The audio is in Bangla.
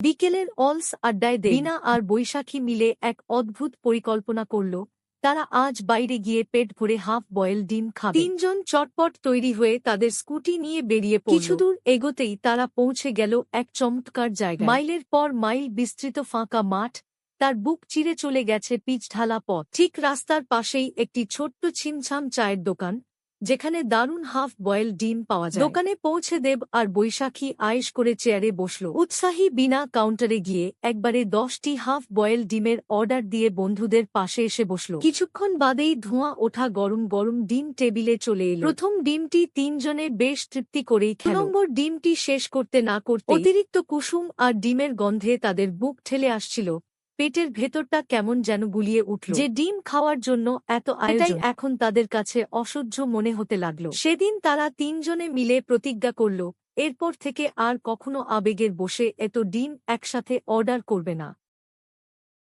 বিকেলের অলস আড্ডায় দেবীনা আর বৈশাখী মিলে এক অদ্ভুত পরিকল্পনা করল। তারা আজ বাইরে গিয়ে পেট ভরে হাফ বয়েল ডিম খাবে। তিনজন চটপট তৈরি হয়ে তাদের স্কুটি নিয়ে বেরিয়ে পড়ল। কিছুদূর এগোতেই তারা পৌঁছে গেল এক চমৎকার জায়গায়। মাইলের পর মাইল বিস্তৃত ফাঁকা মাঠ, তার বুক চিরে চলে গেছে পিচঢালা পথ। ঠিক রাস্তার পাশেই একটি ছোট্ট ছিমছাম চায়ের দোকান, যেখানে দারুণ হাফ বয়েল ডিম পাওয়া যায়। দোকানে পৌঁছে দেব আর বৈশাখী আয়েশ করে চেয়ারে বসল। উৎসাহী বিনা কাউন্টারে গিয়ে একবারে 10টি হাফ বয়েল ডিমের অর্ডার দিয়ে বন্ধুদের পাশে এসে বসল। কিছুক্ষণ বাদেই ধোঁয়া ওঠা গরম গরম ডিম টেবিলে চলে এলো। প্রথম ডিমটি তিনজনে বেশ তৃপ্তি করেই খেল। নম্বর ডিমটি শেষ করতে না করতে অতিরিক্ত কুসুম আর ডিমের গন্ধে তাদের বুক ঠেলে আসছিল। পেটের ভেতরটা কেমন যেন গুলিয়ে উঠল। যে ডিম খাওয়ার জন্য এত আয়োজন এখন তাদের কাছে অসহ্য মনে হতে লাগল। সেদিন তারা তিনজনে মিলে প্রতিজ্ঞা করল, এরপর থেকে আর কখনো আবেগের বশে এত ডিম একসাথে অর্ডার করবে না।